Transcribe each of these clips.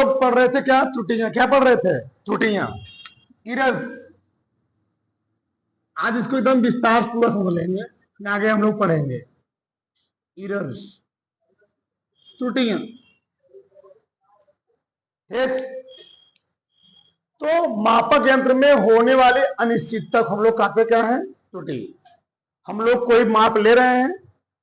लोग पढ़ रहे थे क्या? त्रुटियां। क्या पढ़ रहे थे? त्रुटियां, इरर्स। आज इसको एकदम विस्तार से पूरा समझ लेंगे, आगे हम लोग पढ़ेंगे। इरर्स, त्रुटियां, ठीक। तो मापक यंत्र में होने वाली अनिश्चितता हम लोग कहते क्या है? त्रुटि। हम लोग कोई माप ले रहे हैं,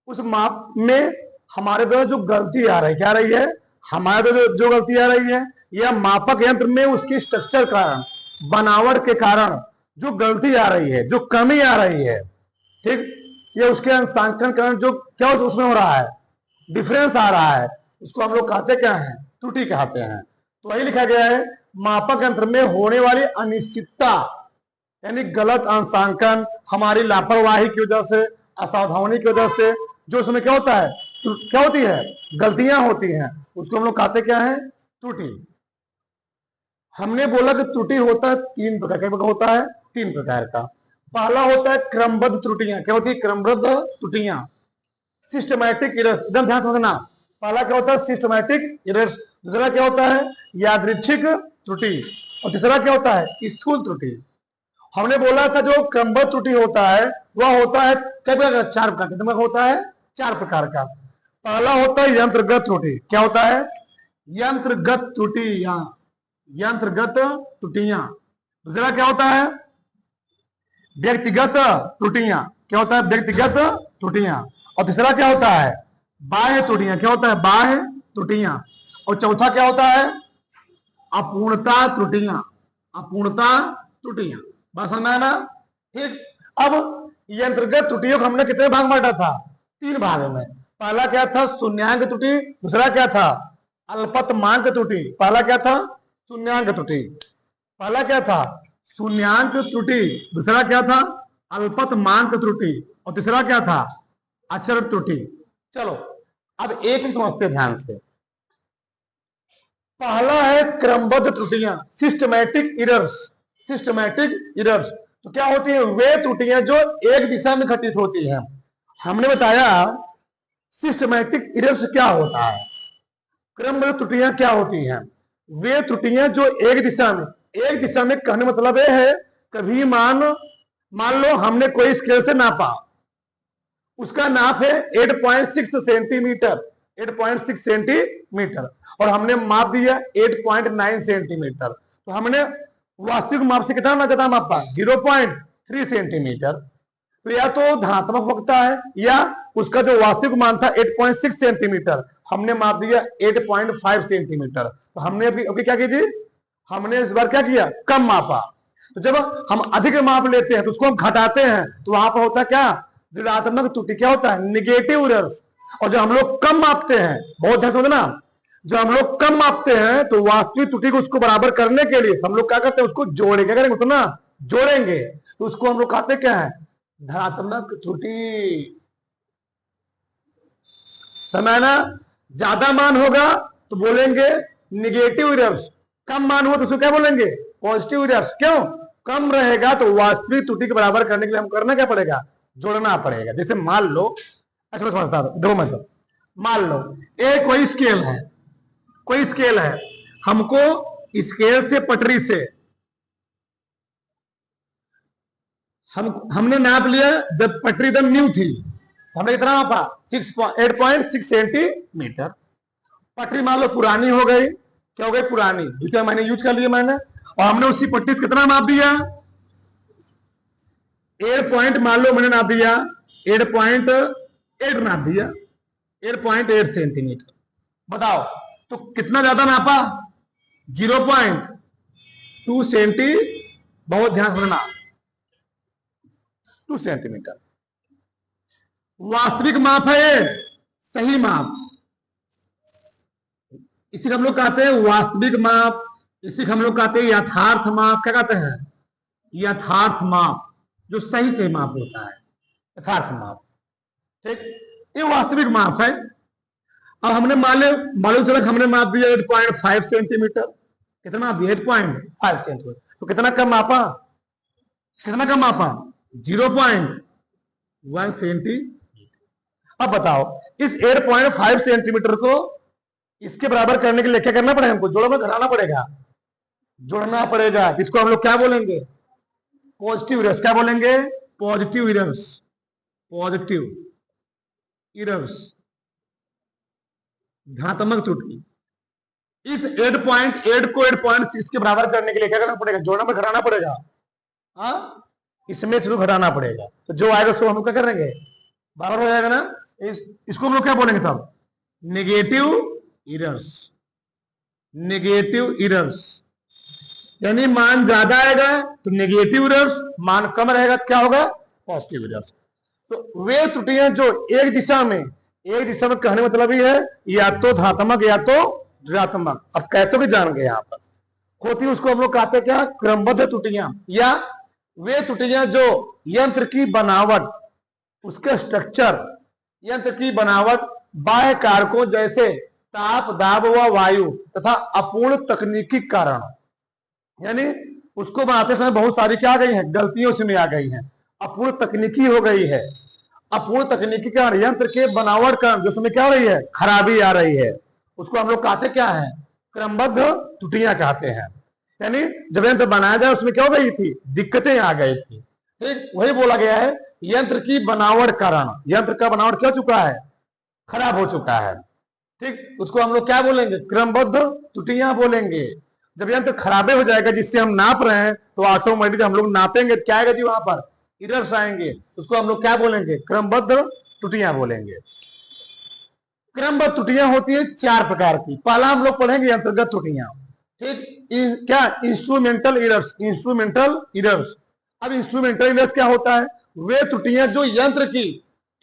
उस माप में हमारे द्वारा जो गलती आ रही है, क्या आ रही है? हमारे द्वारा जो गलती आ रही है, या मापक यंत्र में उसकी स्ट्रक्चर कारण, बनावट के कारण जो गलती आ रही है, जो कमी आ रही है, ठीक, ये उसके अंशांकन कारण जो क्या उसमें हो रहा है, डिफरेंस आ रहा है, उसको हम लोग कहते क्या है? त्रुटि कहते हैं। तो वही लिखा गया है, मापक यंत्र में होने वाली अनिश्चितता, यानी गलत अंशांकन, हमारी लापरवाही की वजह से, असावधानी की वजह से जो उसमें क्या होता है, क्या होती है, गलतियां होती हैं, उसको हम लोग कहते क्या है? त्रुटि। हमने बोला कि त्रुटि होता है तीन प्रकार का, होता है तीन प्रकार का। पहला होता है क्रमबद्ध त्रुटियां। क्या होती है? क्रमबद्ध त्रुटियां, सिस्टमैटिक इरर्स। एकदम ध्यान समझना, पहला क्या होता है? Systematic errors. दूसरा क्या होता है? यादृच्छिक त्रुटि। और तीसरा क्या होता है? स्थूल त्रुटि। हमने बोला था जो क्रमबद्ध त्रुटि होता है वह होता है कई प्रकार का, चार प्रकार का होता है, चार प्रकार का। पहला होता है यंत्रगत त्रुटि। क्या होता है? यंत्रगत त्रुटियां, यंत्रगत त्रुटियां। दूसरा क्या होता है? व्यक्तिगत त्रुटियां। क्या होता है? व्यक्तिगत त्रुटियां। और तीसरा क्या होता है? बाह्य त्रुटियां। क्या होता है? बाह्य त्रुटियां। और चौथा क्या होता है? अपूर्णता त्रुटियां, अपूर्णता त्रुटियां। बात समझ में आया ना? ठीक। अब यंत्रगत त्रुटियों को हमने कितने भाग बांटा था? तीन भाग में। पहला क्या था? शून्यांक त्रुटि। दूसरा क्या था? अल्पतमांक त्रुटि। पहला क्या था? शून्यांक त्रुटि। पहला क्या था? शून्यांक त्रुटि। दूसरा क्या था? अल्पतमांक त्रुटि। और तीसरा क्या था? अचर त्रुटि। चलो अब एक ही समझते ध्यान से। पहला है क्रमबद्ध त्रुटियां, सिस्टमैटिक इरर्स। सिस्टमैटिक इरर्स तो क्या होती है? वे त्रुटियां जो एक दिशा में घटित होती हैं। हमने बताया सिस्टमैटिक इरर्स क्या होता है, क्रमबद्ध त्रुटियां क्या होती हैं। वे त्रुटियां जो एक दिशा में, एक दिशा में कहने मतलब यह है, कभी मान लो हमने कोई स्केल से नापा, उसका नाप है 8.6 सेंटीमीटर, 8.6 सेंटीमीटर, और हमने माप दिया 8.9 सेंटीमीटर। तो हमने वास्तविक माप से कितना ज्यादा मापा? 0.3 सेंटीमीटर। तो या तो धनात्मक वक्ता है, या उसका जो वास्तविक मान था 8.6 सेंटीमीटर, हमने माप दिया 8.5 सेंटीमीटर। तो हमने अभी क्या कीजिए, हमने इस बार क्या किया? कम मापा। तो जब हम अधिक माप लेते हैं तो उसको हम घटाते हैं, तो वहां पर होता क्या? ऋणात्मक त्रुटि। क्या होता है? Negative errors. और जो हम लोग कम मापते हैं, बहुत ध्यान समझना, जो हम लोग कम मापते हैं तो वास्तविक त्रुटि को उसको बराबर करने के लिए हम लोग क्या करते हैं? उसको जोड़ेंगे। क्या करेंगे? उतना जोड़ेंगे। तो उसको हम लोग कहते क्या है? धनात्मक त्रुटि। समय ना, ज्यादा मान होगा तो बोलेंगे निगेटिव इरर्स, कम मान हो तो उसको क्या बोलेंगे? Positive errors. क्यों? कम रहेगा तो वास्तविक त्रुटि के बराबर करने के लिए हम करना क्या पड़ेगा? जोड़ना पड़ेगा। जैसे मान लो, अच्छा समझता हूं, दो मतलब, मान लो एक कोई स्केल है, कोई स्केल है, हमको स्केल से पटरी से हमने नाप लिया जब पटरी एकदम न्यू थी, हमने कितना मापा? 8.6 सेंटीमीटर। पटरी मान लो पुरानी हो गई, क्या हो गई? पुरानी, 2-4 महीने यूज कर लिए मैंने, और हमने उसी पट्टी से कितना नाप दिया? 8 पॉइंट मान लो मैंने नाप दिया 8.8 नाप दिया, 8.8 सेंटीमीटर। बताओ तो कितना ज्यादा नापा? 0.2 सेंटी, बहुत ध्यान समझना, 2 सेंटीमीटर वास्तविक माप है ये, सही माप। इसी हम लोग कहते हैं वास्तविक माप, इसी हम लोग कहते हैं यथार्थ माप। क्या कहते हैं? यथार्थ माप, जो सही से माप होता है, यथार्थ माप। ठीक, ये वास्तविक माप है। अब हमने मालूम चला हमने माप दिया 8.5 सेंटीमीटर। कितना माप दिया? 8.5 सेंटीमीटर। तो कितना कम मापा? कितना कम मापा? 0.1 सेंटीमीटर। अब बताओ इस 8.5 सेंटीमीटर को इसके बराबर करने के लिए क्या करना पड़ेगा हमको, जोड़ों में घटाना पड़ेगा, जोड़ना पड़ेगा। इसको हम लोग क्या बोलेंगे, पॉजिटिव इरर्स। क्या बोलेंगे, पॉजिटिव इरर्स, पॉजिटिव इरर्स, धनात्मक त्रुटि। इस 8.8 को 8.6 के बराबर करने के लिए क्या करना पड़ेगा, जोड़ना में घटाना पड़ेगा। हाँ, इसमें से घटाना पड़ेगा, तो जो आएगा उसको हम लोग क्या करेंगे, बराबर हो जाएगा ना। इसको हम लोग क्या बोलेंगे तब, नेगेटिव इरर्स, नेगेटिव इरर्स। यानी मान ज्यादा आएगा तो नेगेटिव इरर्स, मान कम रहेगा तो क्या होगा, पॉजिटिव इरर्स। तो वे त्रुटियां जो एक दिशा में कहने मतलब ही है या तो धनात्मक या तो ऋणात्मक, अब कैसे भी जान गए यहां पर होती है, उसको हम लोग कहते हैं क्या, क्रमबद्ध त्रुटियां, या वे त्रुटियां जो यंत्र की बनावट, उसके स्ट्रक्चर, यंत्र की बनावट, बाह्य कारकों जैसे ताप, दाब व वायु तथा अपूर्ण तकनीकी कारण, यानी उसको बनाते समय बहुत सारी क्या आ गई है, गलतियों से आ गई हैं, अपूर्ण तकनीकी हो गई है। अपूर्ण तकनीकी कारण, यंत्र के बनावट का जो उसमें क्या हो रही है, खराबी आ रही है, उसको हम लोग कहते क्या है, क्रमबद्ध त्रुटियां कहते हैं। यानी जब यंत्र बनाया जाए उसमें क्या हो गई थी, दिक्कतें आ गई थी। ठीक वही बोला गया है, यंत्र की बनावट कारण, यंत्र का बनावट क्या हो चुका है, खराब हो चुका है। ठीक, उसको हम लोग क्या बोलेंगे, क्रमबद्ध त्रुटियां बोलेंगे। जब यंत्र खराबे हो जाएगा जिससे हम नाप रहे हैं, तो ऑटोमेटिक हम लोग नापेंगे क्या आएगा जी, वहां पर इरर्स आएंगे, उसको हम लोग क्या बोलेंगे, क्रमबद्ध त्रुटियां बोलेंगे। क्रमबद्ध त्रुटियां होती है 4 प्रकार की। पहला हम लोग पढ़ेंगे अंतर्गत त्रुटियां। ठीक, क्या, इंस्ट्रूमेंटल इरर्स, इंस्ट्रूमेंटल इरर्स। अब इंस्ट्रूमेंटल इरर्स क्या होता है, वे त्रुटियां जो यंत्र की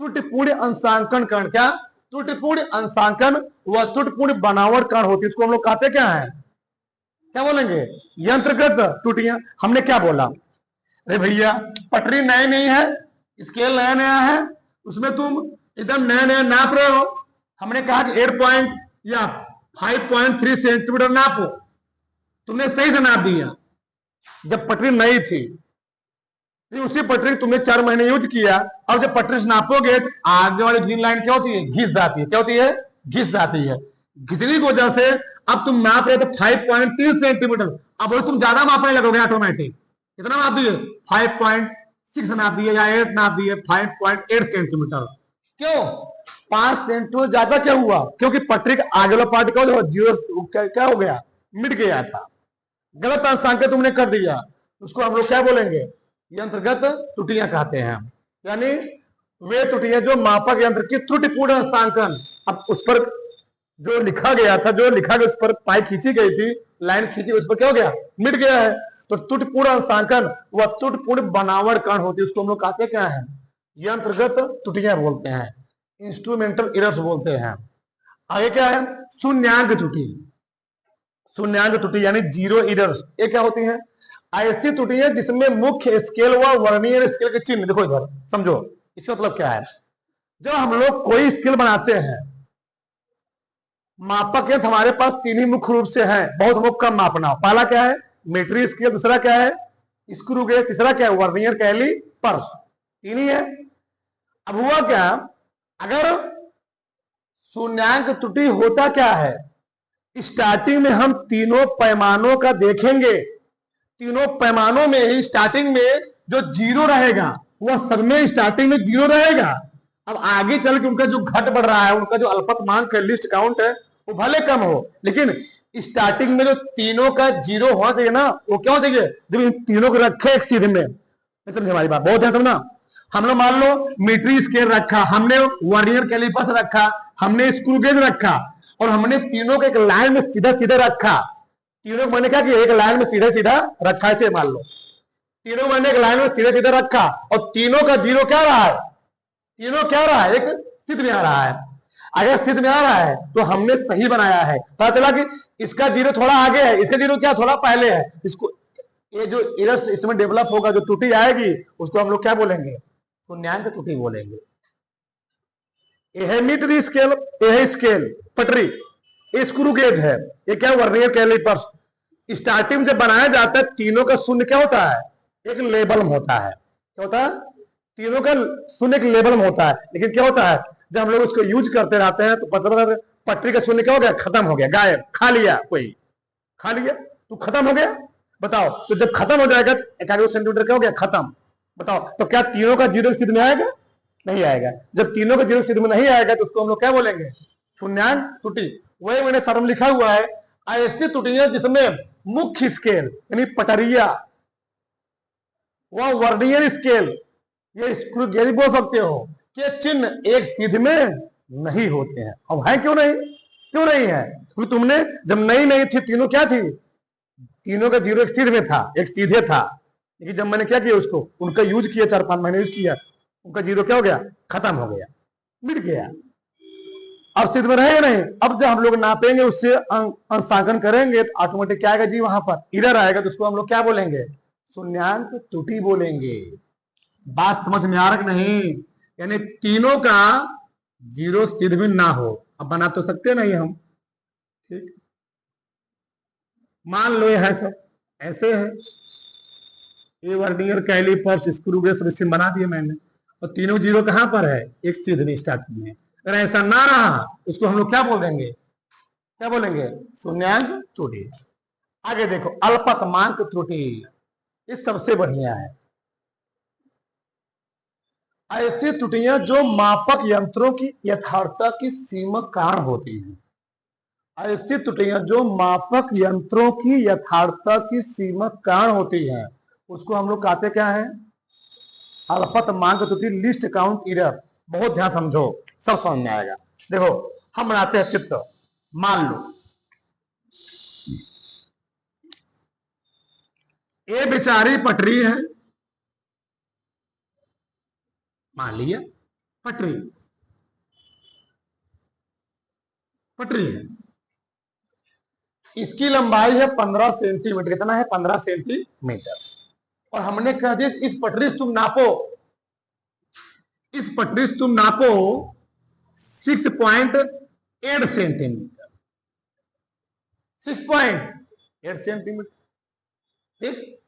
त्रुटिपूर्ण अंशांकन कारण, क्या, त्रुटिपूर्ण अंशांकन व त्रुटिपूर्ण बनावट कारण होती है, इसको हम लोग कहते क्या है, क्या बोलेंगे, यंत्रगत त्रुटियां। हमने क्या बोला, अरे भैया पटरी नई नहीं है, स्केल नया नया है, उसमें तुम एकदम नया नया नाप रहे हो। हमने कहा कि 8 पॉइंट या 5.3 सेंटीमीटर नापो, तुमने सही से नाप दिया जब पटरी नई थी। उसी पटरी तुमने 4 महीने यूज किया, अब जब पटरी से नापोगे तो आगे वाली ग्रीन लाइन क्या होती है, घिस जाती है। क्या होती है, घिस जाती है। घिसने की वजह से अब तुम नाप रहे थे 5.3 सेंटीमीटर, अब वो तुम ज्यादा मापने लगोगे ऑटोमेटिक। कितना नाप दिए, 5.6 नाप दिए या 8 नाप दिए, 5.8 सेंटीमीटर। क्यों, 5 सेंटीमीटर ज्यादा क्या हुआ, क्योंकि पटरी का आगे वाला पार्ट क्या, जीरो क्या हो गया, मिट गया था। गलत अंशांकन तुमने कर दिया, उसको हम लोग क्या बोलेंगे, यंत्रगत त्रुटियां कहते हैं। यानी वे त्रुटियां जो मापक यंत्र की त्रुटिपूर्ण अंशांकन, अब उस पर जो लिखा गया था, जो लिखा गया उस पर पाई खींची गई थी, लाइन खींची, उस पर क्या हो गया, मिट गया है। तो त्रुटिपूर्ण अंशांकन व त्रुटिपूर्ण बनावट कारण होती है, उसको हम लोग कहते क्या है, यंत्रगत त्रुटियां बोलते हैं, इंस्ट्रूमेंटल इरर्स बोलते हैं। आगे क्या है, शून्यांक त्रुटि। शून्यांक त्रुटि यानी जीरो इरर्स, ये क्या होती है, ऐसी त्रुटियां जिसमें मुख्य स्केल व वर्नियर स्केल के चिन्ह, देखो इधर समझो इसका मतलब क्या है। जब हम लोग कोई स्केल बनाते हैं, मापक यंत्र हमारे पास 3 ही मुख्य रूप से हैं, बहुत मुख्य कम मापना। पहला क्या है, मीट्रिक स्केल, दूसरा क्या है, स्क्रू गेज, तीसरा क्या है, वर्नियर कैलिपर्स, 3 ही है। अब हुआ क्या, अगर शून्यांक त्रुटि होता क्या है, स्टार्टिंग में हम तीनों पैमानों का देखेंगे, तीनों पैमानों में ही स्टार्टिंग में जो जीरो रहेगा वह सब में स्टार्टिंग में जीरो रहेगा। अब आगे चल के उनका जो घट बढ़ रहा है, उनका जो अल्पतमांक लिस्ट काउंट है वो भले कम हो, लेकिन स्टार्टिंग में जो तीनों का जीरो होना चाहिए ना, वो क्या होना चाहिए, जब इन तीनों को रखे एक सीधे में। समझे हमारी बात, बहुत है समझना। हम लोग मान लो मीट्रिक स्केल रखा, हमने वर्नियर कैलिपर्स रखा, हमने स्क्रू गेज रखा, और हमने तीनों को एक लाइन में सीधा सीधा रखा। तीनों को मैंने क्या किया, एक लाइन में सीधा सीधा रखा, ऐसे मान लो तीनों को मैंने एक लाइन में सीधा सीधा रखा, और तीनों का जीरो क्या रहा है, तीनों क्या रहा है, एक स्थिति में आ रहा है। अगर स्थिति में आ रहा है तो हमने सही बनाया है। पता चला कि इसका जीरो थोड़ा आगे है, इसका जीरो क्या थोड़ा पहले है। इसको ये जो इरर्स इसमें डेवलप होगा, जो त्रुटि आएगी, उसको हम लोग क्या बोलेंगे, शून्यांक त्रुटि बोलेंगे। ये है मीट्रिक स्केल, ये है स्केल पटरी, ये स्क्रू गेज है, ये क्या वर्नियर कैलिपर्स। स्टार्टिंग जब बनाया जाता है, तीनों का शून्य क्या होता है, एक लेवल में होता है। क्या होता है, तीनों का शून्य एक लेवल में होता है। लेकिन क्या होता है, जब हम लोग उसको यूज करते रहते हैं तो पटरी का शून्य क्या हो गया, खत्म हो गया, गायब, खा लिया, कोई खा लिया तो खत्म हो गया। बताओ, तो जब खत्म हो जाएगा 1 सेंटीमीटर क्या हो गया, खत्म। बताओ, तो क्या तीनों का जीरो सिद्ध में आएगा, नहीं आएगा। जब तीनों का जीरो सिद्ध में नहीं आएगा तो उसको हम लोग क्या बोलेंगे, शून्यांक त्रुटि। वही मैंने शर्त में लिखा हुआ है, ऐसी त्रुटियां जिसमें मुख्य स्केल यानी पटरिया वह वर्नियर स्केल, ये स्क्रू गेज बोल सकते हो, कि चिन्ह एक सीध में नहीं होते हैं। अब है क्यों नहीं, क्यों नहीं है, क्योंकि तुमने जब नई नई थी तीनों क्या थी, तीनों का जीरो एक सीध में था, एक सीधे था। लेकिन जब मैंने क्या किया, उसको उनका यूज किया, 4-5 महीने यूज किया, उनका जीरो क्या हो गया, खत्म हो गया, मिट गया। अब सीध में रहेगा नहीं। अब जब हम लोग नापेंगे, उससे अंशांकन करेंगे तो ऑटोमेटिक क्या आएगा जी, वहां पर इधर आएगा, तो उसको हम लोग क्या बोलेंगे, शून्यांक त्रुटि बोलेंगे। बात समझ में आ रहा नहीं, यानी तीनों का जीरो सिद्ध में ना हो। अब बना तो सकते नहीं हम, ठीक, मान लो है सब ऐसे है, ये vernier calipers screw gauge machine बना दिए मैंने, और तीनों जीरो कहां पर है, एक सीध में स्टार्टिंग में। अगर ऐसा ना रहा उसको हम लोग क्या बोल देंगे, क्या बोलेंगे, शून्यांक त्रुटि। आगे देखो, अल्पतमांक त्रुटि, ये सबसे बढ़िया है। ऐसी त्रुटियां जो मापक यंत्रों की यथार्थता की सीमा कारण होती हैं, ऐसी त्रुटियां जो मापक यंत्रों की यथार्थता की सीमा कारण होती हैं, उसको हम लोग कहते क्या है, अल्पतमांक त्रुटि, लिस्ट काउंट एरर। बहुत ध्यान समझो, सब समझ में आएगा। देखो, हम बनाते हैं चित्र, मान लो ये बेचारी पटरी है, मान लिया पटरी, पटरी है, इसकी लंबाई है 15 सेंटीमीटर। कितना है, 15 सेंटीमीटर। और हमने कह दिया इस पटरी से तुम नापो, इस पटरी से तुम नापो 6.8 सेंटीमीटर, 6.8 सेंटीमीटर, ठीक।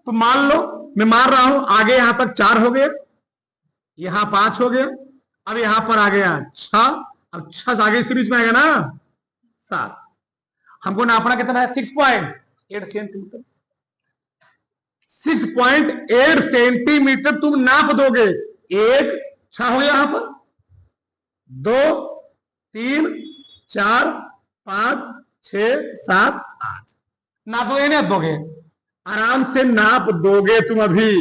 तो मान लो मैं मार रहा हूं, आगे यहां तक 4 हो गए, यहां 5 हो गया, अब यहां पर आ गया 6, अब 6 से आगे सीरीज में आएगा ना 7। हमको नापना कितना है, 6.8 सेंटीमीटर। 6.8 सेंटीमीटर तुम नाप दोगे, 1 6 हो गया यहां पर, 2 3 4 5 6 7 8, नापोगे नहीं दोगे, आराम से नाप दोगे तुम अभी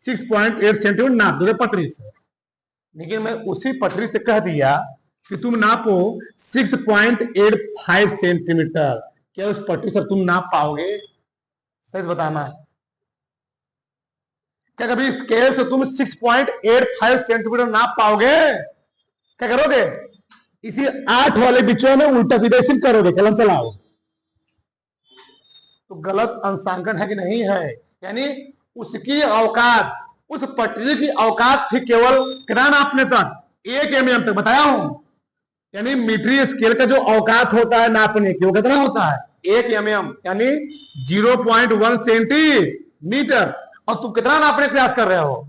6.8 सेंटीमीटर नाप दोगे पटरी से। लेकिन मैं उसी पटरी से कह दिया कि तुम नापो 6.85 सेंटीमीटर, क्या उस पटरी से तुम नाप पाओगे, सच बताना। क्या कभी स्केल से तुम 6.85 सेंटीमीटर नाप पाओगे, क्या करोगे, इसी 8 वाले बिचों में उल्टा सीधा सिर्फ करोगे, कलम चलाओ, तो गलत अंशांकन है कि नहीं है। यानी उसकी औकात, उस पटरी की औकात थी केवल कितना नापने तक, 1 mm तक बताया हूं। यानी मीटरी स्केल का जो औकात होता है नापने की, वो कितना होता है, 1 mm, यानी 0.1 सेंटीमीटर। और तुम कितना नापने का प्रयास कर रहे हो,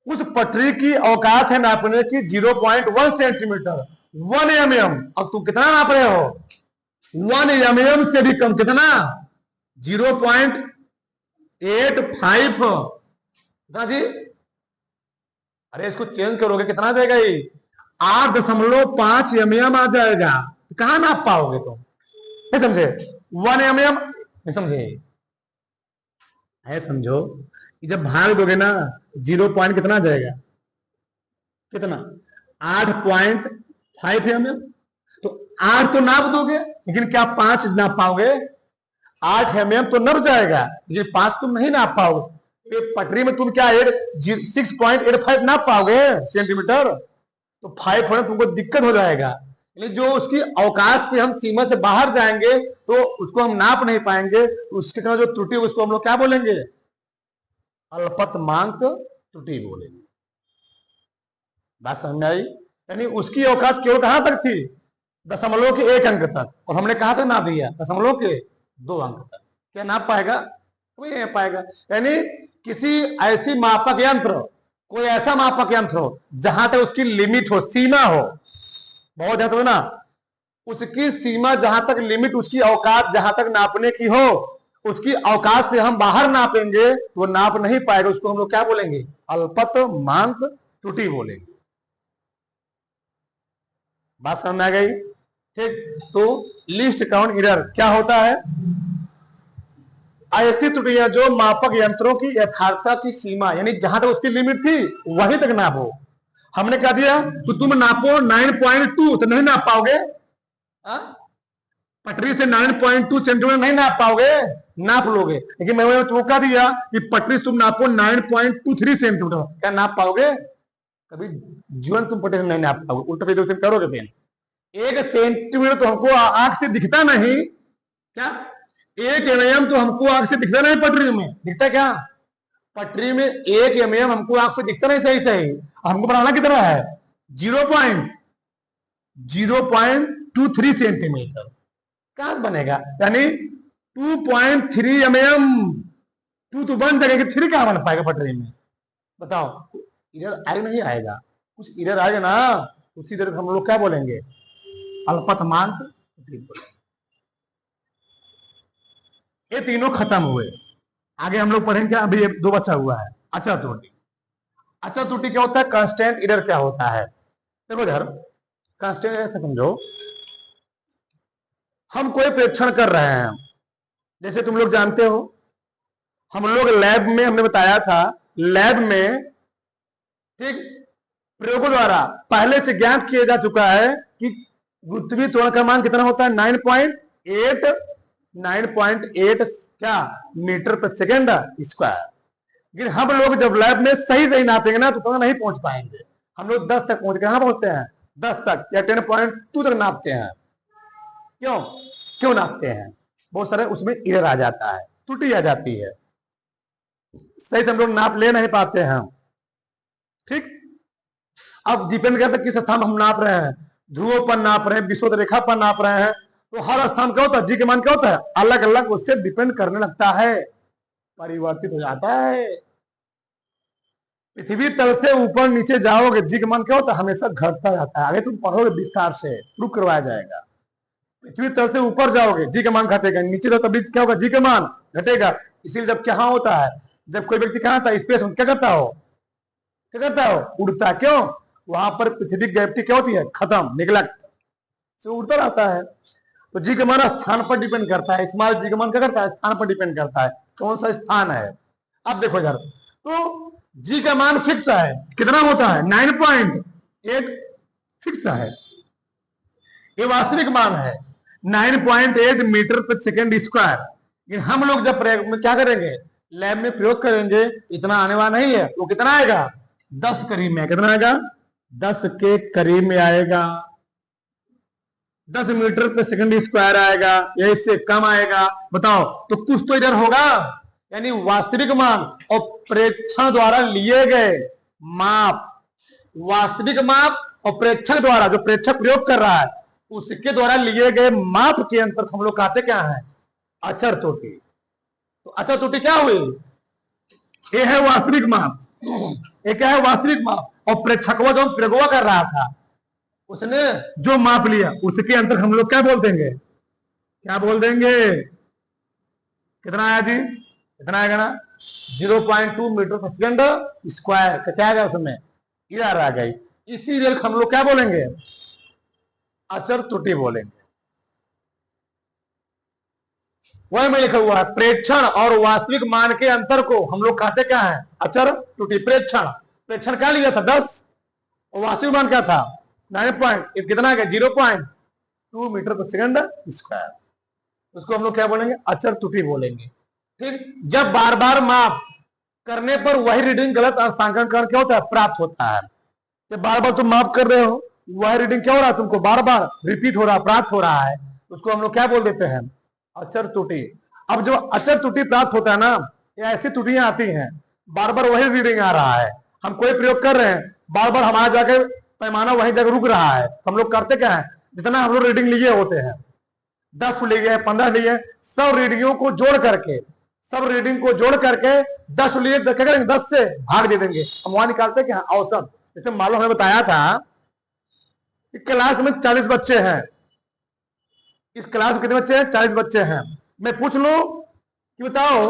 उस पटरी की औकात है नापने की 0.1 सेंटीमीटर, 1 mm, और तुम कितना नाप रहे हो, 1 mm से भी कम, कितना, 0.85 जी। अरे इसको चेंज करोगे कितना देगा, ये 8.5 mm आ जाएगा, तो कहां नाप पाओगे तुम, नहीं समझे, 1 mm नहीं समझे, है समझो कि जब भाग दोगे ना 0 पॉइंट कितना आ जाएगा, कितना, 8.5 mm। तो 8 तो नाप दोगे, लेकिन क्या 5 नाप पाओगे, 8 mm तो नप जाएगा, ये 5 तुम नहीं नाप पाओगे। पटरी में तुम क्या 6.85 नाप पाओगे सेंटीमीटर, तो 5 होने तुमको दिक्कत हो जाएगा। जो उसकी औकात से हम सीमा से बाहर जाएंगे तो उसको हम नाप नहीं पाएंगे, तो उसके जो त्रुटि उसको हम लोग क्या बोलेंगे, अल्पतमांक त्रुटि बोलेंगे। बात समझ में आई, यानी उसकी औकात केवल कहां तक थी, 0.1 अंक तक, और हमने कहा था नाप दिया 0.2 अंक तक। क्या नाप पाएगा, कोई नहीं पाएगा। यानी किसी ऐसी मापक यंत्र, कोई ऐसा मापक यंत्र हो जहां तक उसकी लिमिट हो, सीमा हो, बहुत ध्यान समझना, उसकी सीमा जहां तक लिमिट, उसकी औकात जहां तक नापने की हो, उसकी औकात से हम बाहर नापेंगे तो वो नाप नहीं पाएगा। उसको हम लोग क्या बोलेंगे? अल्पतमांक त्रुटि बोलेंगे। बात समझ में आ गई? ठीक। तो लीस्ट काउंट एरर क्या होता है? ऐसी त्रुटियां जो मापक यंत्रों की यथार्थता की सीमा, यानी जहां तक उसकी लिमिट थी वहीं तक नापो। हमने कह दिया तो तुम नापो 9.2 तो नहीं नाप पाओगे। पटरी से 9.2 सेंटीमीटर नहीं नाप पाओगे, नाप लोगे। लेकिन मैंने तुमको कह दिया कि पटरी से तुम नापो 9.23 सेंटीमीटर, क्या नाप पाओगे? कभी जीवन तुम पटरी से नहीं नाप पाओगे। उल्टा सीधे करोगे फिर 1 सेंटीमीटर तो हमको आंख से दिखता नहीं, क्या 1 mm तो हमको आंख से दिखता नहीं, पटरी में दिखता क्या? पटरी में 1 mm हमको आंख से दिखता नहीं सही सही। हमको बनाना कितना है? 0.23 सेंटीमीटर। कहां बनेगा? यानी 2.3 mm। 2 तो बन जाएगा, 3 कहां बन पाएगा पटरी में? बताओ। इधर आगे नहीं आएगा, कुछ इधर आएगा ना, उसी तरह हम लोग क्या बोलेंगे? अल्पतमांक। ये तीनों खत्म हुए। आगे हम लोग पढ़ेंगे। अभी ये 2 बचा हुआ है। अचर त्रुटि। अचर त्रुटि क्या होता है? कांस्टेंट एरर क्या होता है? देखो इधर कांस्टेंट एरर से समझो, हम कोई परीक्षण कर रहे हैं, जैसे तुम लोग जानते हो हम लोग लैब में, हमने बताया था लैब में, ठीक, प्रयोगों द्वारा पहले से ज्ञात किया जा चुका है कि गुरुत्वीय त्वरण का मान कितना होता है? 9.8 क्या मीटर प्रति सेकेंड स्क्वायर। लेकिन हम लोग जब लैब में सही सही नापेंगे ना तो नहीं पहुंच पाएंगे। हम लोग 10 तक पहुंच, कहां पहुंचते हैं? 10 तक या 10.2 तक नापते हैं। क्यों क्यों नापते हैं? बहुत सारे उसमें एरर आ जाता है, त्रुटि आ जाती है, सही से हम लोग नाप ले नहीं पाते हैं। ठीक। अब डिपेंड करता है किस स्थान हम नाप रहे हैं, ध्रुवों पर नाप रहे हैं, विषुवत रेखा पर नाप रहे हैं, तो हर स्थान क्या होता है? जी के मान क्या होता है? अलग अलग उससे डिपेंड करने लगता है, परिवर्तित हो जाता है। पृथ्वी तल से ऊपर नीचे जाओगे, जी का मान क्या होता है? हमेशा घटता जाता है। आगे तुम पढ़ोगे विस्तार से, प्रूव करवाया जाएगा। पृथ्वी तल से ऊपर जाओगे जी का मान घटेगा, नीचे जाओ तभी क्या होगा? जी का मान घटेगा। इसीलिए जब क्या होता है, जब कोई व्यक्ति कहां था स्पेस में, क्या करता हो? क्या करता हो? उड़ता। क्यों? वहां पर पृथ्वी की ग्रेविटी क्या होती है? खत्म, निगलेक्ट से उड़ता रहता है। तो जी का मान स्थान पर डिपेंड करता है। स्मॉल जी का मान क्या करता है? स्थान पर डिपेंड करता है, कौन सा स्थान है। अब देखो यार, तो जी का मान फिक्स है, कितना होता है? 9.8 फिक्स है, ये वास्तविक मान है 9.8 मीटर प्रति सेकेंड स्क्वायर। लेकिन हम लोग जब प्रयोग में क्या करेंगे, लैब में प्रयोग करेंगे, इतना आने वाला नहीं है। वो कितना आएगा? 10 करीब में। कितना आएगा? 10 के करीब में आएगा। 10 मीटर प्रति सेकेंड स्क्वायर आएगा या इससे कम आएगा। बताओ, तो कुछ तो इधर होगा। यानी वास्तविक मान और प्रेक्षण द्वारा लिए गए माप, वास्तविक माप और प्रेक्षक द्वारा, जो प्रेक्षक प्रयोग कर रहा है उसके द्वारा लिए गए माप के अंतर को हम लोग कहते क्या है? अचर त्रुटि। तो अचर त्रुटि क्या हुई? ये है वास्तविक माप, एक है वास्तविक माप, और प्रेक्षक जो प्रयोग कर रहा था उसने जो माप लिया उसके अंतर हम लोग क्या बोल देंगे? क्या बोल देंगे? कितना आया जी? कितना आएगा ना? 0.2 मीटर प्रति सेकेंड स्क्वायर। क्या आएगा उसमें? इधर आ गई। इसीलिए हम लोग क्या बोलेंगे? अचर त्रुटि बोलेंगे। वही में लिखा हुआ है, प्रेक्षण और वास्तविक मान के अंतर को हम लोग कहते क्या है? अचर त्रुटि। प्रेक्षण, प्रेक्षण क्या लिया था? 10, और वास्तविक मान क्या था? 9 कितना गया? 0.2 मीटर प्रति सेकेंड स्क्वायर। उसको हम लोग क्या बोलेंगे? अचर त्रुटि बोलेंगे। फिर जब बार बार माप करने पर वही रीडिंग गलत अंशांकन क्या होता है? प्राप्त होता है। जब बार बार तुम माप कर रहे हो, वह रीडिंग क्या हो रहा है? तुमको बार बार रिपीट हो रहा, प्राप्त हो रहा है, उसको हम लोग क्या बोल देते हैं? अचर त्रुटि। अब जो अचर त्रुटि प्राप्त होता है ना, ये ऐसी त्रुटियां आती हैं, बार बार वही रीडिंग आ रहा है, हम कोई प्रयोग कर रहे हैं, बार बार हमारा जाके पैमाना वही जगह रुक रहा है, तो हम लोग करते क्या है? जितना हम लोग रीडिंग लिए होते हैं, 10 लिए, 15 लिए, सब रीडिंगों को जोड़ करके, सब रीडिंग को जोड़ करके 10 लिए, क्या करेंगे? 10 से भाग दे देंगे। हम वहां निकालते क्या? औसत। जैसे मालूम हमें बताया था कि क्लास में 40 बच्चे हैं, इस क्लास में कितने बच्चे हैं? 40 बच्चे हैं। मैं पूछ लूं कि बताओ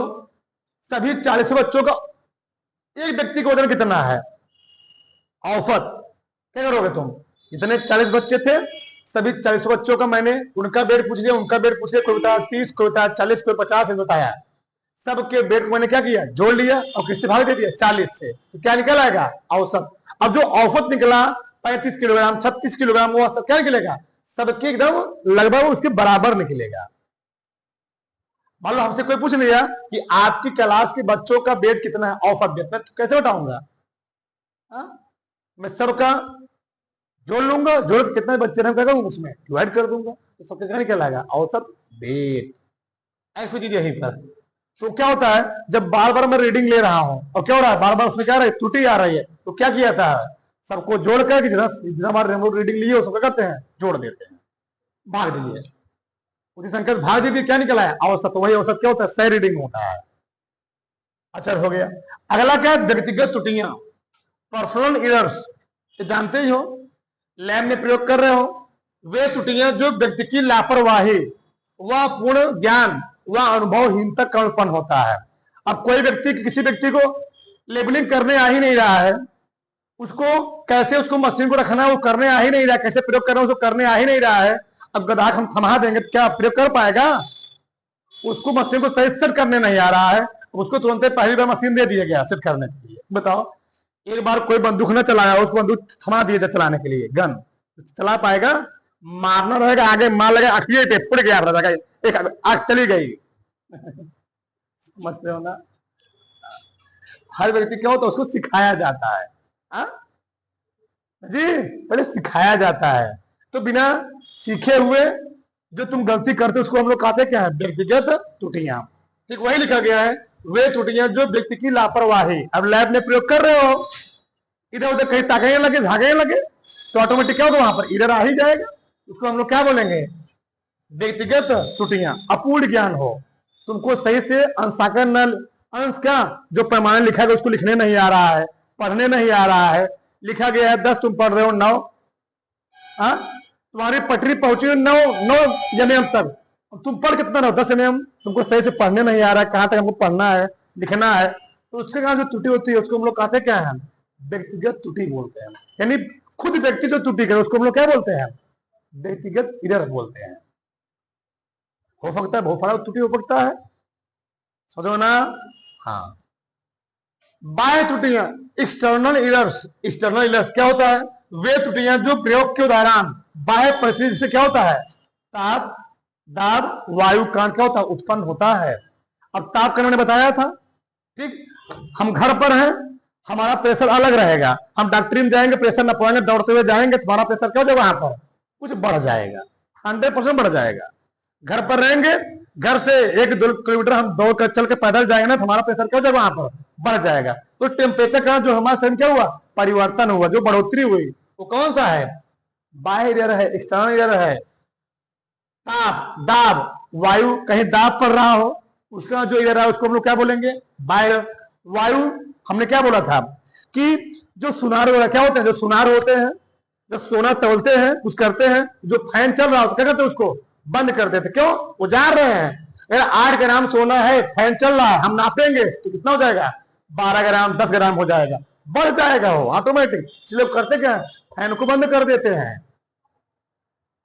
सभी 40 बच्चों का एक व्यक्ति का वजन कितना है औसत? क्या करोगे तुम? इतने 40 बच्चे थे, सभी 40 बच्चों का मैंने उनका वेट पूछ लिया, उनका वेट पूछ लिया, कोई बताया 30, कोई बताया 40, कोई 50 बताया। सबके वेट को मैंने क्या किया? जोड़ लिया और किससे भाग दे दिया? 40 से। तो क्या निकल आएगा? औसत। अब जो औसत निकला 35 किलोग्राम, 36 किलोग्राम, वो औसत क्या निकलेगा? सबके एकदम लगभग उसके बराबर निकलेगा। मान लो हमसे कोई पूछ लिया कि आपकी क्लास के बच्चों का वेट कितना है औसत वेट, मैं कैसे बताऊंगा? मैं सबका जोड़ लूंगा, जोड़ कितने बच्चे हैं क्या उसमें डिवाइड कर दूंगा, तो सबका क्या निकलेगा? औसत वेट। ऐसी चीज यहीं पर। तो क्या होता है जब बार बार मैं रीडिंग ले रहा हूं और क्या हो रहा है, बार बार उसमें क्या रहा है, त्रुटि आ रही है, तो क्या किया था? सबको जोड़कर जितना हमारे रीडिंग लिए उसको करते हैं, जोड़ देते हैं, भाग दिए, उसी संख्या भाग दीजिए, क्या निकला है? औसत। तो वही औसत क्या होता है? सही रीडिंग होता है। अच्छा हो गया। अगला क्या है? व्यक्तिगत त्रुटियां, पर्सनल एरर्स। जानते ही हो, लैब में प्रयोग कर रहे हो, वे त्रुटियां जो व्यक्ति की लापरवाही व पूर्ण ज्ञान व अनुभवहीनता का उत्पन्न होता है। अब कोई व्यक्ति किसी व्यक्ति को लेबलिंग करने आ ही नहीं रहा है, उसको कैसे उसको मशीन को रखना है वो करने आ ही नहीं रहा है, कैसे प्रयोग करना है उसको करने आ ही नहीं रहा है। अब गधा हम थमा देंगे तो क्या प्रयोग कर पाएगा? उसको मशीन को सही सेट करने नहीं आ रहा है, उसको तुरंत पहली बार मशीन दे दिया गया सेट करने के लिए। बताओ, एक बार कोई बंदूक न चलाया, उसको बंदूक थमा दिया चलाने के लिए, गन चला पाएगा? मारना रहेगा, आगे मार लगे, अखिए टेपड़ गया रहेगा, एक आग चली गई। समझते हो ना? हर व्यक्ति क्या होता है, उसको सिखाया जाता है। जी, पहले सिखाया जाता है। तो बिना सीखे हुए जो तुम गलती करते हो उसको हम लोग कहते क्या है? व्यक्तिगत त्रुटियां। ठीक वही लिखा गया है, वे त्रुटियां जो व्यक्ति की लापरवाही। अब लैब में प्रयोग कर रहे हो, इधर उधर कहीं ताकने लगे, भागने लगे, तो ऑटोमेटिक क्या होगा? वहां पर इधर आ ही जाएगा। उसको हम लोग क्या बोलेंगे? व्यक्तिगत त्रुटियां। अपूर्ण ज्ञान हो, तुमको सही से अंशांकन अंश क्या जो पैमाने लिखा है उसको लिखने नहीं आ रहा है, पढ़ने नहीं आ रहा है। लिखा गया है 10, तुम पढ़ रहे हो 9, तुम्हारी पटरी पहुंची 9 mm तक, तुम पढ़ कितना रहो? 10 mm। तुमको सही से पढ़ने नहीं आ रहा है, कहां तक हमको पढ़ना है, लिखना है, तो उसके कारण जो त्रुटि होती है उसको हम लोग कहते क्या है? व्यक्तिगत त्रुटि बोलते हैं। यानी खुद व्यक्ति जो त्रुटि करे उसको हम लोग क्या बोलते हैं? व्यक्तिगत एरर बोलते हैं। हो सकता है बहुत सारा त्रुटि हो सकता है, समझो ना? हाँ। बाह्य त्रुटियां, एक्सटर्नल एरर्स। एक्सटर्नल एरर्स क्या होता है? वे त्रुटियां जो प्रयोग के दौरान बाह्य परिस्थिति से क्या होता है? ताप, दाब, वायु कांड क्या होता है? उत्पन्न होता है। अब ताप का मैंने बताया था, ठीक। हम घर पर हैं, हमारा प्रेशर अलग रहेगा, हम डॉक्टरी में जाएंगे, प्रेशर नपाएंगे, दौड़ते हुए जाएंगे, तुम्हारा प्रेशर क्या हो जाएगा? वहां पर कुछ बढ़ जाएगा, 100% बढ़ जाएगा। घर पर रहेंगे, घर से 1-2 किलोमीटर हम दौड़ कर चल के पैदल जाएंगे ना, हमारा प्रेशर क्या हो जाएगा? वहां पर बढ़ जाएगा। तो टेम्परेचर का जो हमारे शरीर क्या हुआ? परिवर्तन हुआ, जो बढ़ोतरी हुई वो कौन सा है? बाह्य एरर है, एक्सटर्नल एरर है। ताप, दाब, वायु, कहीं दाब पड़ रहा हो, उसका जो एरर है उसको हम लोग क्या बोलेंगे? बाह्य। वायु, हमने क्या बोला था कि जो सुनार वगैरह क्या होते हैं? जो सुनार होते हैं, जब सोना तोलते हैं, कुछ करते हैं, जो फैन चल रहा होता क्या करते हैं? उसको बंद कर देते। क्यों? उजार रहे हैं। अगर 8 ग्राम सोना है, फैन चल रहा है, हम नापेंगे तो कितना हो जाएगा? 12 ग्राम, 10 ग्राम हो जाएगा, बढ़ जाएगा वो ऑटोमेटिक। इसलिए करते क्या? फैन को बंद कर देते हैं।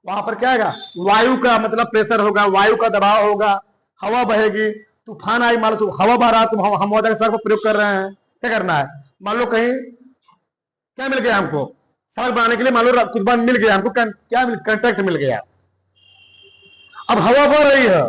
वहां पर क्या आएगा? वायु का मतलब प्रेशर होगा, वायु का दबाव होगा, हवा बहेगी, तूफान आई, मान लो हवा बह रहा, तुम हम हवा का प्रयोग कर रहे हैं, क्या करना है? मान लो कहीं क्या मिल गया हमको? सड़क बनाने के लिए मान लो कुछ बंद मिल गया हमको, क्या कंट्रैक्ट मिल गया। अब हवा बह रही है,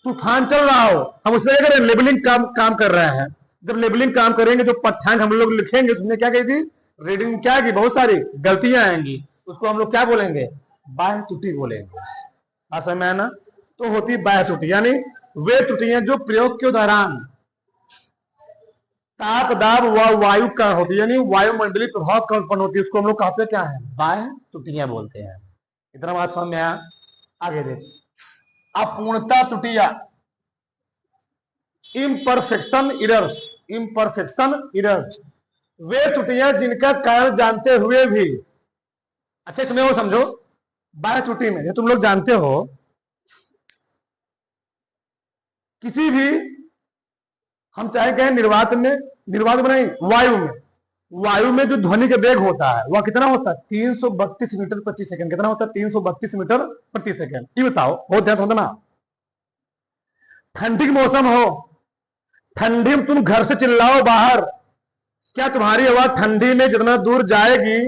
तूफान चल रहा हो, हम उसमें क्या करें? लेबलिंग काम कर रहे हैं। जब लेबलिंग काम करेंगे, जो पठान हम लोग लिखेंगे उसमें क्या कही थी? रीडिंग क्या की बहुत सारी गलतियां आएंगी, उसको हम लोग क्या बोलेंगे? बाह्य त्रुटि बोलेंगे। समझ में है ना? तो होती बाह्य त्रुटि, यानी वे त्रुटियां जो प्रयोग के दौरान ताप, दाब व वायु का होती है, यानी वायुमंडलीय प्रभाव का उत्पन्न होती है, उसको हम लोग कहते क्या है? बाह्य त्रुटियां बोलते हैं। इतना बात समझ में आया? आगे देख, अपूर्णता त्रुटियां, इम्परफेक्शन एरर्स। इम्परफेक्शन एरर्स, वे त्रुटियां जिनका कारण जानते हुए भी, अच्छा इसमें वो समझो, बाह्य त्रुटि में तुम लोग जानते हो किसी भी, हम चाहे कहें निर्वात में नहीं, वायु में जो ध्वनि का वेग होता है वह कितना होता है? 332 मीटर प्रति सेकंड। कितना होता है? 332 मीटर प्रति सेकंड। ये बताओ, बहुत ध्यान समझना। ठंडी का मौसम हो, ठंडी में तुम घर से चिल्लाओ बाहर, क्या तुम्हारी आवाज ठंडी में जितना दूर जाएगी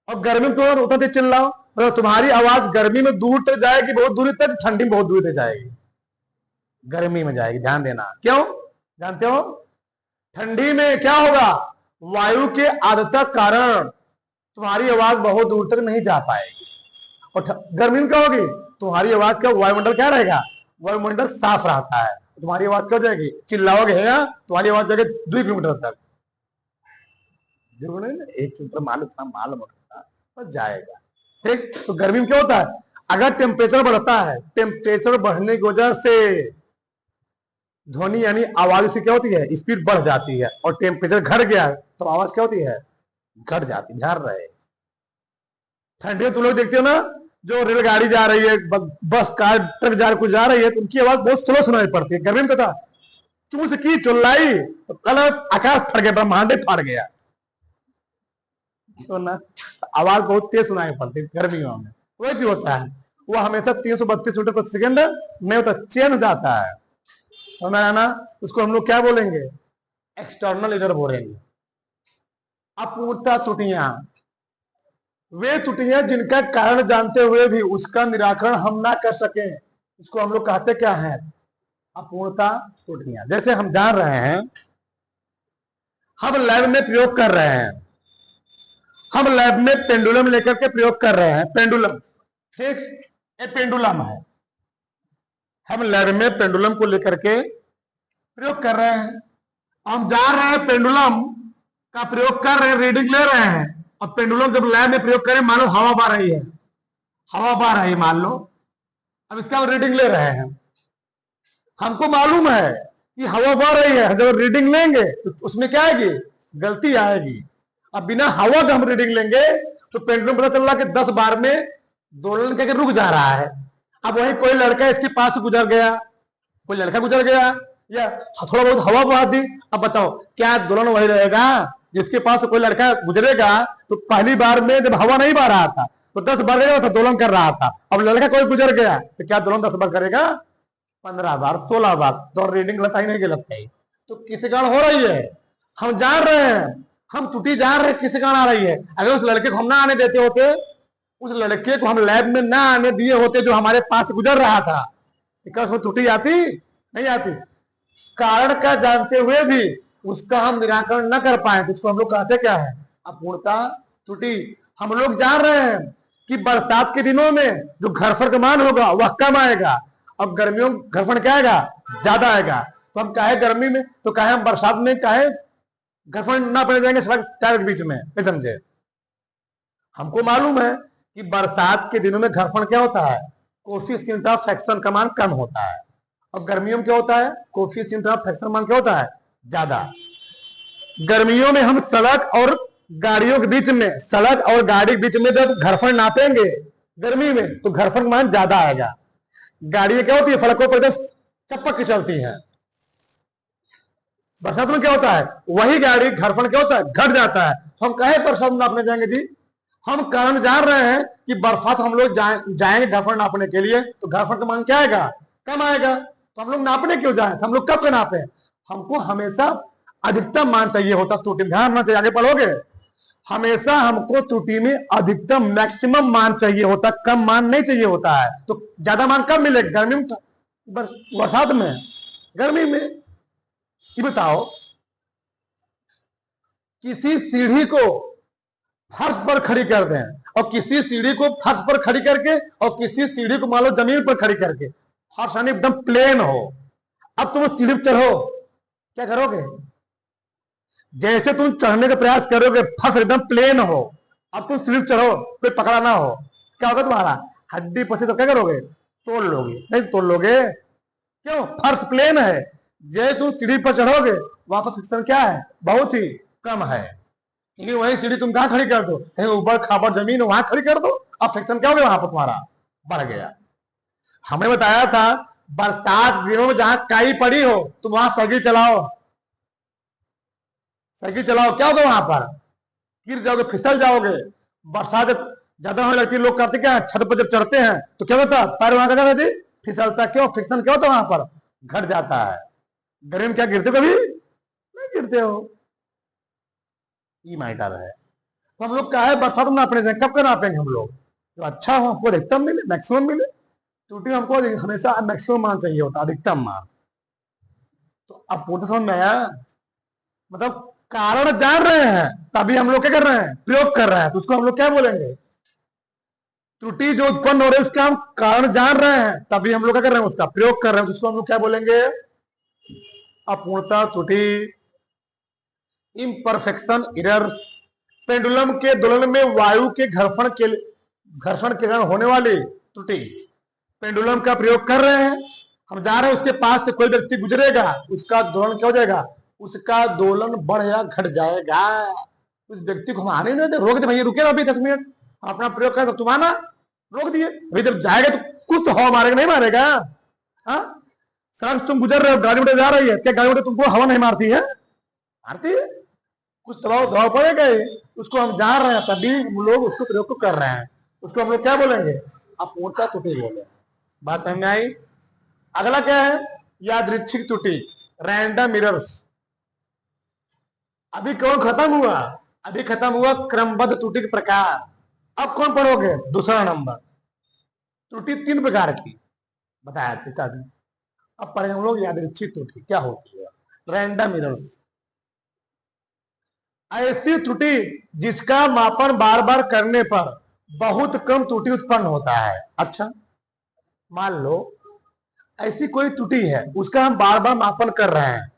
और गर्मी में तुम उतना देर चिल्लाओ, तो तुम्हारी आवाज गर्मी में दूर तक जाएगी, बहुत दूरी तक, ठंडी में बहुत दूर तक जाएगी, गर्मी में जाएगी। ध्यान देना। क्यों? जानते हो? ठंडी में क्या होगा? वायु के आर्द्रता कारण तुम्हारी आवाज बहुत दूर तक नहीं जा पाएगी। और गर्मी में क्या होगी? तुम्हारी आवाज का वायुमंडल क्या रहेगा? वायुमंडल साफ रहता है, तुम्हारी आवाज क्या हो जाएगी? चिल्लाओगे है ना, तुम्हारी आवाज जाएगी 2 किलोमीटर तक। 1 किलोमीटर मालूम पर जाएगा। ठीक। तो गर्मी में क्या होता है? अगर टेम्परेचर बढ़ता है, टेम्परेचर बढ़ने की वजह से ध्वनि यानी आवाज से क्या होती है? स्पीड बढ़ जाती है। और टेम्परेचर घट गया तो आवाज क्या होती है? घट जाती है। ध्यान रहे। ठंडी में तुम लोग देखते हो ना, जो रेलगाड़ी जा रही है, बस कार ट्रक जा कुछ जा रही है, तो उनकी आवाज बहुत स्लो सुनाई पड़ती है। गर्मी में पता चूस की चिल्लाई तो कल आकाश फट गया, ब्रह्मांड फट गया तो ना, आवाज बहुत तेज सुनाई पड़ती है गर्मियों में। वही चीज होता है, वो हमेशा 332 मीटर प्रति सेकंड नहीं होता, चेंज जाता है। समझ आया ना? उसको हम लोग क्या बोलेंगे? एक्सटर्नल एरर बोलेंगे। अपूर्णता त्रुटियां, वे त्रुटियां जिनका कारण जानते हुए भी उसका निराकरण हम ना कर सके, उसको हम लोग कहते क्या है? अपूर्णता त्रुटियां। जैसे हम जान रहे हैं, हम लैब में प्रयोग कर रहे हैं, हम लैब में पेंडुलम लेकर के प्रयोग कर रहे हैं। पेंडुलम, ठीक, ये पेंडुलम है। हम लैब में पेंडुलम को लेकर के प्रयोग कर रहे हैं। हम जा रहे हैं, पेंडुलम का प्रयोग कर रहे हैं, रीडिंग ले रहे हैं। और पेंडुलम जब लैब में प्रयोग करें, मान लो हवा बह रही है, हवा बह रही है मान लो, अब इसका रीडिंग ले रहे हैं। हमको मालूम है कि हवा बह रही है, जब रीडिंग लेंगे तो उसमें क्या आएगी? गलती आएगी। अब बिना हवा का हम रीडिंग लेंगे तो पेंडुलम पता चल रहा कि 10 बार में दोलन करके रुक जा रहा है। अब वही कोई लड़का इसके पास गुजर गया, कोई लड़का गुजर गया या थोड़ा बहुत हवा बहा दी, अब बताओ क्या दोलन वही रहेगा? जिसके पास कोई लड़का गुजरेगा तो पहली बार में जब हवा नहीं बह रहा था तो 10 बार तो दोलन कर रहा था। अब लड़का कोई गुजर गया तो क्या दोलन 10 बार करेगा? 15 बार, 16 बार। तो रीडिंग गलत ही नहीं गलत है, तो किस कारण हो रही है? हम जान रहे हैं, हम त्रुटि जान रहे हैं किस कारण आ रही है। अगर उस लड़के को हम ना आने देते होते, उस लड़के को हम लैब में ना आने दिए होते जो हमारे पास गुजर रहा था, क्या उसमें त्रुटि आती? नहीं आती। कारण का जानते हुए भी उसका हम निराकरण न कर पाए तो उसको हम लोग कहते क्या है? अपूर्णता त्रुटि। हम लोग जान रहे हैं कि बरसात के दिनों में जो घर्षण का मान होगा वह कम आएगा और गर्मियों में घर्षण क्या आएगा? ज्यादा आएगा। तो हम चाहे गर्मी में तो कहे हम बरसात में कहे घर्षण ना पड़ जाएंगे सड़क टायर के बीच में, नहीं समझे? हमको मालूम है कि बरसात के दिनों में घर्षण क्या होता है? कोफिशिएंट ऑफ फ्रिक्शन का मान कम होता है। और गर्मियों में क्या होता है? कोफिशिएंट ऑफ फ्रिक्शन मान क्या होता है? ज्यादा। गर्मियों में हम सड़क और गाड़ियों के बीच में, सड़क और गाड़ी के बीच में जब घर्षण नापेंगे गर्मी में तो घर्षण मान ज्यादा आएगा। गाड़ियां क्या होती है? सड़कों पर चपक के चलती हैं। बरसात में क्या होता है? वही गाड़ी घर्षण क्या होता है? घट जाता है। तो हम कहे बरसात नापने जाएंगे जी? हम कारण जान रहे हैं कि बरसात हम लोग जाएंगे घर्षण नापने के लिए तो घर्षण का मान क्या आएगा? कम आएगा। तो हम लोग नापने क्यों जाए? हम लोग कब के नापे? हमको हमेशा अधिकतम मान चाहिए होता। त्रुटि ध्यान रखना चाहिए, आगे पढ़ोगे। हमेशा हमको त्रुटि में अधिकतम मैक्सिमम मान चाहिए होता, कम मान नहीं चाहिए होता है। तो ज्यादा मान कब मिलेगा? गर्मी में, बरसात में, गर्मी में। ये बताओ, किसी सीढ़ी को फर्श पर खड़ी कर दें और किसी सीढ़ी को फर्श पर खड़ी करके और किसी सीढ़ी को मान लो जमीन पर खड़ी करके, फर्श यानी एकदम प्लेन हो, अब तुम सीढ़ी पर चढ़ो, क्या करोगे? जैसे तुम चढ़ने का प्रयास करोगे, फर्श एकदम प्लेन हो, अब तुम सीढ़ी चढ़ो, कोई पकड़ा ना हो, क्या होगा तुम्हारा? हड्डी पसी तो क्या करोगे? तोड़ लोगे, नहीं तोड़ लोगे। क्यों? फर्श प्लेन है। जैसे तुम सीढ़ी पर चढ़ोगे वहां पर फ्रिक्शन क्या है? बहुत ही कम है। क्योंकि वही सीढ़ी तुम कहां खड़ी कर दो? कहीं ऊपर खापर जमीन वहां खड़ी कर दो, अब फ्रिक्शन क्या हो गया? वहां पर तुम्हारा बढ़ गया। हमने बताया था बरसात दिनों में जहां काई पड़ी हो तुम वहां साइकिल चलाओ, साइकिल चलाओ, क्या होगा वहां पर? गिर जाओगे, फिसल जाओगे। बरसात ज्यादा होने लगती है, लोग करते क्या है, छत पर जब चढ़ते हैं तो क्या होता है, पैर वहां का क्या फिसलता, क्यों? फ्रिक्शन क्या होता है वहां पर, घट जाता है। गर्मी में क्या गिरते कभी नहीं गिरते हो, ये मैटर है। तो हम लोग क्या है, बरसात में नापने जाए, कब का नापेंगे हम लोग? तो अच्छा हो, हमको अधिकतम मिले, मैक्सिमम मिले। त्रुटि हमको हमेशा मैक्सिमम मान चाहिए होता, अधिकतम मान। तो अब पूर्ण समझ में आया, मतलब कारण जान रहे हैं तभी हम लोग क्या कर रहे हैं, प्रयोग कर रहे हैं, तो उसको हम लोग क्या बोलेंगे? त्रुटि जो उत्पन्न हो रही है उसका हम कारण जान रहे हैं तभी हम लोग क्या कर रहे हैं, उसका प्रयोग कर रहे हैं, तो उसको हम लोग क्या बोलेंगे? अपूर्णता त्रुटि, इम्परफेक्शन इरर्स। पेंडुलम के दोलन में वायु के घर्षण के कारण होने वाली त्रुटि। पेंडुलम का प्रयोग कर रहे हैं, हम जा रहे हैं, उसके पास से कोई व्यक्ति गुजरेगा, उसका दोलन क्या हो जाएगा, उसका दोलन बढ़ या घट जाएगा। उस व्यक्ति को हम आने नहीं देते, रोक दे भैया, रुके ना अभी 10 मिनट, अपना प्रयोग कर, तुम आना, रोक दिए। अभी जब जाएगा तो कुछ तो हवा मारेगा, नहीं मारेगा? हाँ, सड़क तुम गुजर रहे हो, गाड़ी उड़े जा रही है, क्या गाड़ी उड़े तुमको हवा नहीं मारती है? मारती है, कुछ दबाव दबाव पड़ेगा ही। उसको हम जान रहे हैं तभी हम लोग उसको प्रयोग को कर रहे हैं, उसको हम लोग क्या बोलेंगे? अपूर्णता त्रुटि बोले। बात समझ में आई? अगला क्या है? यादृच्छिक त्रुटि, रैंडम मिरर्स। अभी कौन खत्म हुआ? अभी खत्म हुआ क्रमबद्ध त्रुटि के प्रकार। अब कौन पढ़ोगे? दूसरा नंबर। त्रुटि 3 प्रकार की बताया पिताजी। अब पढ़ेंगे हम लोग यादृच्छिक त्रुटि क्या होती है, रैंडम मिरर्स। ऐसी त्रुटि जिसका मापन बार बार करने पर बहुत कम त्रुटि उत्पन्न होता है। अच्छा, मान लो ऐसी कोई त्रुटि है, उसका हम बार बार मापन कर रहे हैं,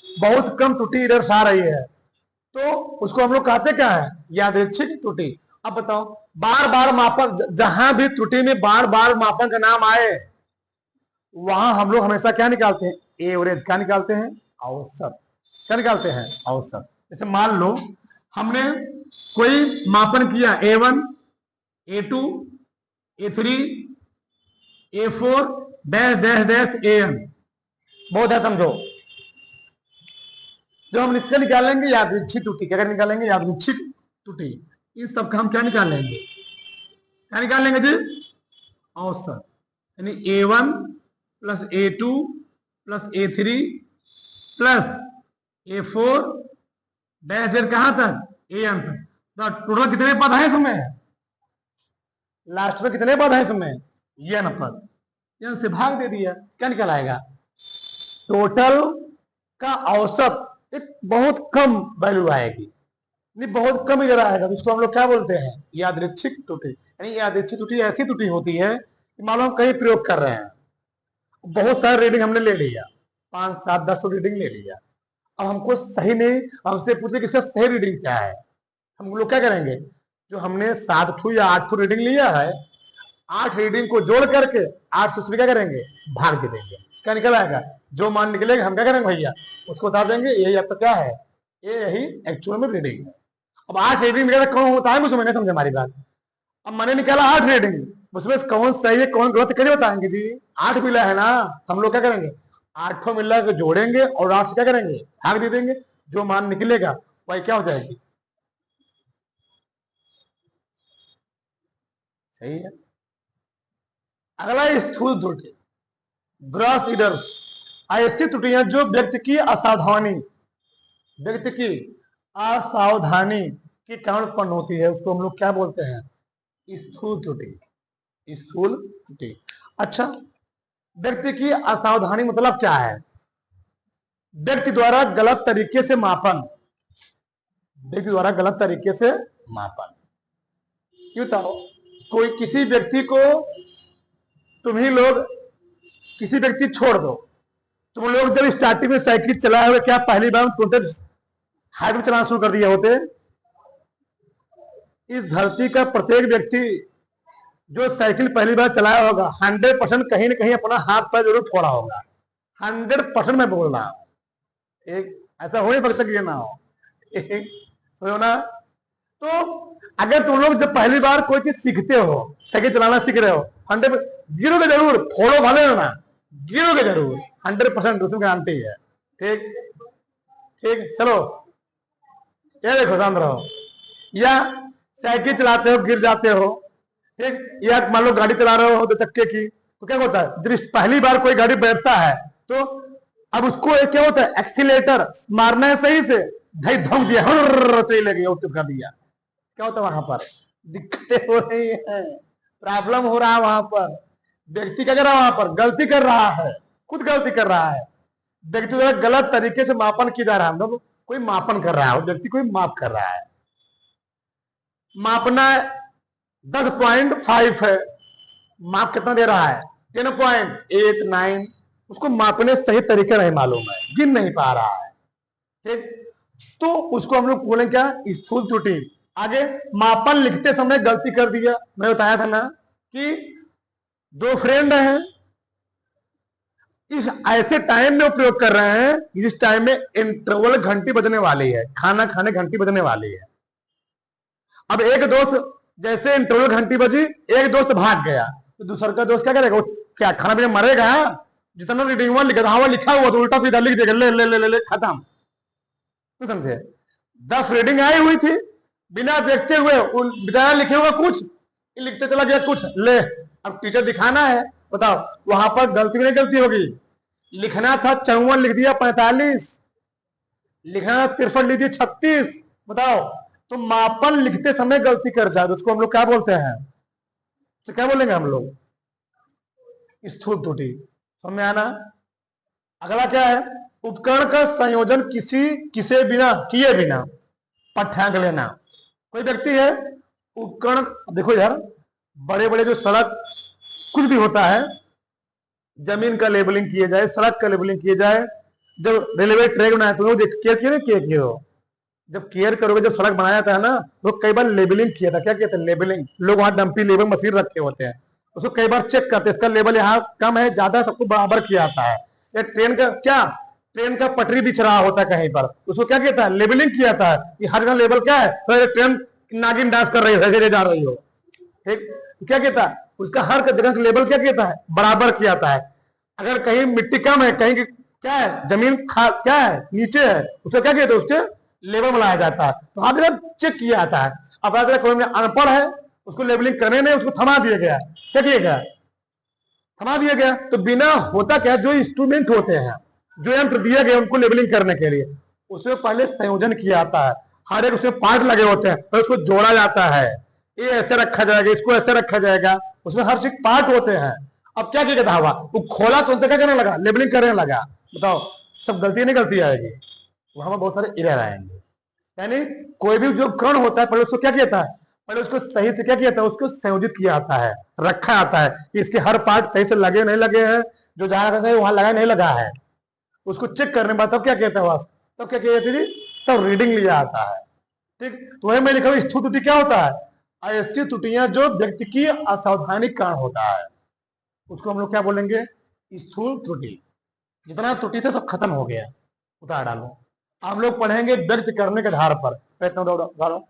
बहुत कम त्रुटि इधर आ रही है, तो उसको हम लोग कहते क्या है? यादृच्छिक त्रुटि। अब बताओ, बार बार मापन, जहां भी त्रुटि में बार बार मापन का नाम आए वहां हम लोग हमेशा क्या निकालते हैं? एवरेज। क्या निकालते हैं? औसत। क्या निकालते हैं? औसत। जैसे मान लो हमने कोई मापन किया, A1, A2, A3, A4 dash dash dash AN, बहुत है, समझो। जब हम इसका निकालेंगे यादृच्छिक त्रुटि, क्या निकालेंगे? यादृच्छिक त्रुटि। इस सब का हम क्या निकालेंगे? क्या निकालेंगे जी? औसत। यानी A1 plus A2 plus A3 plus A4 dash डेढ़ कहां तक? AN तक। तो टोटल कितने पद है इसमें? लास्ट में कितने पद है इसमें? n पद। n से भाग दे दिया, क्या निकल आएगा? टोटल का औसत एक बहुत कम वैल्यू आएगी, नहीं बहुत कम इधर आएगा, तो इसको हम लोग क्या बोलते हैं? यादृच्छिक त्रुटि। यानी यादृच्छिक त्रुटि ऐसी त्रुटि होती है कि मान लो हम कहीं प्रयोग कर रहे हैं, बहुत सारे रीडिंग हमने ले लिया, 5, 7, 10 रीडिंग ले लिया, अब हमको सही नहीं, हमसे पूछे कि इसका सही रीडिंग क्या है, हम लोग क्या करेंगे? जो हमने 7 ठू या 8 ठू रीडिंग लिया है, 8 रीडिंग को जोड़ करके 8 से क्या करेंगे? भाग दे देंगे, क्या निकल आएगा? जो मान निकलेगा हम क्या करेंगे भैया? उसको बता देंगे यही आपका क्या है, ये यही एक्चुअल में रीडिंग है। अब 8 रीडिंग निकाला, कौन होता है मुझे नहीं समझे हमारी बात। अब मैंने निकाला 8 रीडिंग, उसमें कौन सही है कौन गलत कैसे बताएंगे जी? 8 मिला है ना, हम लोग क्या करेंगे? 8 मिला के जोड़ेंगे और 8 से क्या करेंगे? भाग दे देंगे, जो मान निकलेगा वही क्या हो जाएगी? सही है। अगला स्थूल त्रुटि, ग्रॉस इडर्स। ऐसी त्रुटियां जो व्यक्ति की असावधानी के कारण उत्पन्न होती है, उसको हम लोग क्या बोलते हैं? स्थूल त्रुटि। स्थूल त्रुटि। अच्छा, व्यक्ति की असावधानी मतलब क्या है? व्यक्ति द्वारा गलत तरीके से मापन, व्यक्ति द्वारा गलत तरीके से मापन। क्यों? बताओ, कोई किसी व्यक्ति को तुम्ही लोग किसी व्यक्ति छोड़ दो, तुम लोग जब स्टार्टिंग में साइकिल चलाए हुए क्या पहली बार तुरंत हाईवे चलाना शुरू कर दिए होते? इस धरती का प्रत्येक व्यक्ति जो साइकिल पहली बार चलाया होगा 100% कहीं ना कहीं अपना हाथ पैर जरूर फोड़ा होगा, 100% मैं बोल रहा हूं। एक ऐसा हो ही सकता कि ये ना हो, समझो ना। तो अगर तुम लोग जब पहली बार कोई चीज सीखते हो, साइकिल चलाना सीख रहे हो, 100 गिरोगे जरूर, फोड़ो भले ना, गिरोगे जरूर, 100% उसमें गारंटी है। ठीक ठीक, चलो ये देखो, शांत रहो। या साइकिल चलाते हो, गिर जाते हो, ठीक, या मान लो गाड़ी चला रहे हो 2 चक्के की, तो क्या होता है, जब पहली बार कोई गाड़ी बैठता है तो अब उसको क्या होता है, एक्सीलेटर मारना है सही से, भाई धम दिया, सही लगे उसको कर दिया, क्या होता है वहां पर दिक्कतें हो रही है, प्रॉब्लम हो रहा है वहां पर। व्यक्ति क्या कर रहा है, वहां पर गलती कर रहा है, खुद गलती कर रहा है। व्यक्ति द्वारा गलत तरीके से मापन किया जा रहा है, मतलब कोई मापन कर रहा है, व्यक्ति कोई माप कर रहा है। मापना 10.5 है, माप कितना दे रहा है, 10.89, उसको मापने सही तरीके नहीं मालूम है, गिन नहीं पा रहा है। ठीक, तो उसको हम लोग बोलेंगे क्या, स्थूल त्रुटि। आगे मापन लिखते समय गलती कर दिया, मैं बताया था ना कि 2 फ्रेंड हैं, इस ऐसे टाइम में उपयोग कर रहे हैं जिस टाइम में इंटरवल घंटी बजने वाली है, खाना खाने घंटी बजने वाली है। अब एक दोस्त जैसे इंटरवल घंटी बजी, एक दोस्त भाग गया, तो दूसरा का दोस्त क्या करेगा, क्या खाना पीना मरेगा, जितना रीडिंग वन लिखा था हाँ लिखा हुआ तो उल्टा सीधा लिख देगा, ले ले ले ले, ले खत्म। तो समझे, 10 रीडिंग आई हुई थी, बिना देखते हुए बेचारा लिखे हुआ कुछ, लिखते चला गया कुछ, ले अब टीचर दिखाना है, बताओ वहां पर गलती नहीं गलती होगी, लिखना था 54 लिख दिया 45, लिखना था 63 लिख दिया 36, बताओ। तो मापन लिखते समय गलती कर जाए उसको हम लोग क्या बोलते हैं, तो क्या बोलेंगे हम लोग, स्थूल त्रुटि। समझ में आना। अगला क्या है, उपकरण का संयोजन किसे बिना किए बिना पाठ्यांक लेना। कोई व्यक्ति है, उपकरण, देखो यार, बड़े बड़े जो सड़क कुछ भी होता है, जमीन का लेबलिंग किए जाए, सड़क का लेबलिंग किए जाए, जब रेलवे ट्रैक बनाया तो केयर किए हो, जब केयर करोगे, जब सड़क बनाया जाता है ना, तो कई बार लेबलिंग किया था, क्या कहते हैं लेबलिंग, लोग वहां डंपी लेबल मशीन रखे होते हैं, उसको कई बार चेक करते हैं, इसका लेवल यहाँ कम है ज्यादा, सबको बराबर किया जाता है। या ट्रेन का क्या, ट्रेन का पटरी बिछ रहा होता है कहीं पर, उसको क्या कहता है, लेबलिंग किया जाता है कि हर जगह लेवल क्या है, तो ट्रेन नागिन डांस कर रही है, जा रही हो, ठीक, क्या कहता है, उसका हर जगह का लेवल क्या कहता है, बराबर किया जाता है। अगर कहीं मिट्टी कम है, कहीं क्या है, जमीन क्या है नीचे है, उसको क्या कहते हैं, उसके लेवल बनाया जाता है, तो हर जगह चेक किया जाता है। अब अगर कोई अनपढ़ है, उसको लेबलिंग करने नहीं, उसको थमा दिया गया, क्या किया गया, थमा दिया गया। तो बिना होता क्या, जो इंस्ट्रूमेंट होते हैं, जो यंत्र दिया गया उनको लेबलिंग करने के लिए, उसमें पहले संयोजन किया जाता है, हर एक उसमें पार्ट लगे होते हैं, फिर उसको जोड़ा जाता है, ये ऐसे रखा जाएगा, इसको ऐसे रखा जाएगा, उसमें हर चीज पार्ट होते हैं। अब क्या किया हुआ, वो खोला तो क्या करने लगा, लेबलिंग करने लगा, बताओ सब गलती नहीं गलती आएगी, वहां पर बहुत सारे एरर आएंगे। यानी कोई भी जो कण होता है, पहले उसको क्या कहता है, पहले उसको सही से क्या किया जाता है, उसको संयोजित किया जाता है, रखा जाता है कि इसके हर पार्ट सही से लगे नहीं लगे हैं, जो जहां रहता है वहां लगा नहीं लगा है, उसको चेक करने के बाद तब क्या कहता है, तब क्या किया जाती है, तब रीडिंग लिया जाता है। ठीक, तो वही मैं लिखा हूं, स्थूल त्रुटि क्या होता है, ऐसी त्रुटियां जो व्यक्ति की असावधानी कारण होता है, उसको हम लोग क्या बोलेंगे, स्थूल त्रुटि। जितना त्रुटि था सब खत्म हो गया, उतार डालो। हम लोग पढ़ेंगे व्यक्त करने के आधार पर, प्रयत्न डालो।